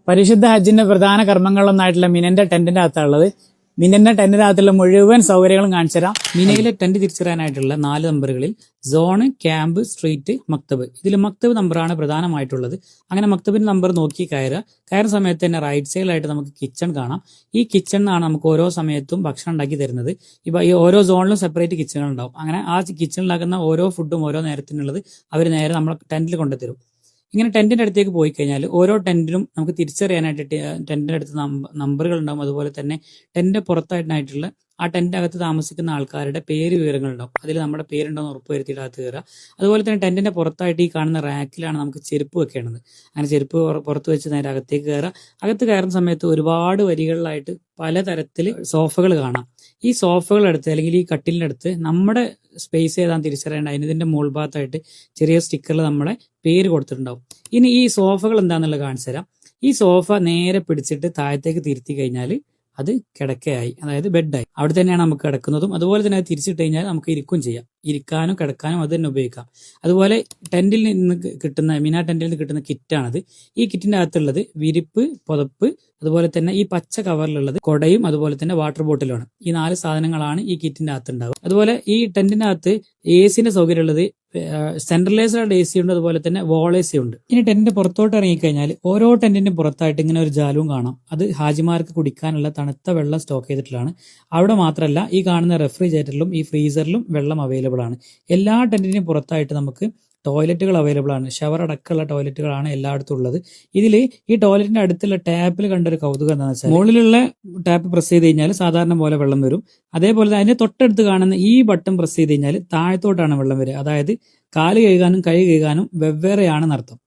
പരിശുദ്ധ ഹജ്ജിന്റെ പ്രധാന കർമ്മങ്ങളൊന്നായിട്ടുള്ള മിനന്റെ ടെന്റിന്റെ അകത്തുള്ളത്. മിനന്റെ ടെന്റിന്റെ അകത്തുള്ള മുഴുവൻ സൗകര്യങ്ങളും കാണിച്ചു തരാം. മിനയിലെ ടെന്റ് തിരിച്ചറിയാനായിട്ടുള്ള 4 നമ്പറുകളിൽ സോണ്, ക്യാമ്പ്, സ്ട്രീറ്റ്, മക്തബ്. ഇതിൽ മക്തബ് നമ്പറാണ് പ്രധാനമായിട്ടുള്ളത്. അങ്ങനെ മക്തബിന്റെ നമ്പർ നോക്കി കയറുന്ന സമയത്ത് തന്നെ റൈറ്റ് സൈഡിലായിട്ട് നമുക്ക് കിച്ചൺ കാണാം. ഈ കിച്ചണിനാണ് നമുക്ക് ഓരോ സമയത്തും ഭക്ഷണം ഉണ്ടാക്കി തരുന്നത്. ഇപ്പൊ ഈ ഓരോ സോണിലും സെപ്പറേറ്റ് കിച്ചണുകൾ ഉണ്ടാവും. അങ്ങനെ ആ കിച്ചണിലാക്കുന്ന ഓരോ ഫുഡും ഓരോ നേരത്തിനുള്ളത് അവർ നേരെ നമ്മൾ ടെന്റിൽ കൊണ്ടുതരും. ഇങ്ങനെ ടെന്റിന്റെ അടുത്തേക്ക് പോയി കഴിഞ്ഞാൽ ഓരോ ടെന്റിനും നമുക്ക് തിരിച്ചറിയാനായിട്ട് ടെന്റിന്റെ അടുത്ത് നമ്പറുകൾ ഉണ്ടാവും. അതുപോലെ തന്നെ ടെന്റിന്റെ പുറത്തായിട്ടായിട്ടുള്ള ആ ടെന്റിന്റെ അകത്ത് താമസിക്കുന്ന ആൾക്കാരുടെ പേര് വിവരങ്ങൾ ഉണ്ടാവും. അതിൽ നമ്മുടെ പേരുണ്ടോ എന്ന് ഉറപ്പ് വരുത്തിയിട്ട് അകത്ത് കയറുക. അതുപോലെ തന്നെ ടെന്റിന്റെ പുറത്തായിട്ട് ഈ കാണുന്ന റാക്കിലാണ് നമുക്ക് ചെരുപ്പ് വെക്കേണ്ടത്. അങ്ങനെ ചെരുപ്പ് പുറത്ത് വെച്ച് നേരെ അകത്തേക്ക് കയറുക. അകത്ത് കയറുന്ന സമയത്ത് ഒരുപാട് വരികളിലായിട്ട് പലതരത്തിൽ സോഫകൾ കാണാം. ഈ സോഫകൾ അടുത്ത് അല്ലെങ്കിൽ ഈ കട്ടിലിന്റെ അടുത്ത് നമ്മുടെ സ്പേസ് ഏതാണെന്ന് തിരിച്ചറിയേണ്ട അതിന്റെ മുകൾ ഭാഗത്തായിട്ട് ചെറിയ സ്റ്റിക്കറിൽ നമ്മളെ പേര് കൊടുത്തിട്ടുണ്ടാവും. ഇനി ഈ സോഫകൾ എന്താണെന്നുള്ളത് കാണിച്ചു തരാം. ഈ സോഫ നേരെ പിടിച്ചിട്ട് താഴത്തേക്ക് തിരുത്തി കഴിഞ്ഞാൽ അത് കിടക്കയായി, അതായത് ബെഡായി. അവിടെ തന്നെയാണ് നമുക്ക് കിടക്കുന്നതും. അതുപോലെ തന്നെ അത് തിരിച്ചിട്ട് കഴിഞ്ഞാൽ നമുക്ക് ഇരിക്കുകയും ചെയ്യാം. ഇരിക്കാനും കിടക്കാനും അത് തന്നെ ഉപയോഗിക്കാം. അതുപോലെ ടെന്റിൽ നിന്ന് കിട്ടുന്ന മിന ടെന്റിൽ നിന്ന് കിട്ടുന്ന കിറ്റാണത്. ഈ കിറ്റിന്റെ അകത്തുള്ളത് വിരിപ്പ്, പുതപ്പ്, അതുപോലെ തന്നെ ഈ പച്ച കവറിലുള്ളത് കൊടയും അതുപോലെ തന്നെ വാട്ടർ ബോട്ടിലുമാണ്. ഈ 4 സാധനങ്ങളാണ് ഈ കിറ്റിന്റെ അകത്ത് ഉണ്ടാവുക. അതുപോലെ ഈ ടെന്റിന്റെ അകത്ത് എസിന്റെ സൗകര്യം ഉള്ളത് സെൻട്രലൈസ്ഡ് എ സി ഉണ്ട്, അതുപോലെ തന്നെ വോൾ എ സി ഉണ്ട്. ഇനി ടെന്റിന്റെ പുറത്തോട്ട് ഇറങ്ങിക്കഴിഞ്ഞാൽ ഓരോ ടെന്റിന്റെ പുറത്തായിട്ട് ഇങ്ങനെ ഒരു ജാലവും കാണാം. അത് ഹാജിമാർക്ക് കുടിക്കാനുള്ള തണുത്ത വെള്ളം സ്റ്റോക്ക് ചെയ്തിട്ടുള്ളതാണ്. അവിടെ മാത്രമല്ല, ഈ കാണുന്ന റെഫ്രിജറേറ്ററിലും ഈ ഫ്രീസറിലും വെള്ളം അവൈലബിൾ ആണ്. എല്ലാ ടെന്റിന്റെയും പുറത്തായിട്ട് നമുക്ക് ടോയ്ലറ്റുകൾ അവൈലബിൾ ആണ്. ഷവർ അടക്കമുള്ള ടോയ്ലറ്റുകളാണ് എല്ലായിടത്തും ഉള്ളത്. ഇതിൽ ഈ ടോയ്ലറ്റിന്റെ അടുത്തുള്ള ടാപ്പിൽ കണ്ടൊരു കൗതുകം എന്താണെന്ന് വെച്ചാൽ മുകളിലുള്ള ടാപ്പ് പ്രസ് ചെയ്ത് കഴിഞ്ഞാൽ സാധാരണ പോലെ വെള്ളം വരും. അതേപോലെ തന്നെ അതിന്റെ തൊട്ടടുത്ത് കാണുന്ന ഈ ബട്ടൺ പ്രസ് ചെയ്ത് കഴിഞ്ഞാൽ താഴത്തോട്ടാണ് വെള്ളം വരിക. അതായത് കാല് കഴുകാനും കൈ കഴുകാനും വെവ്വേറെയാണെന്നർത്ഥം.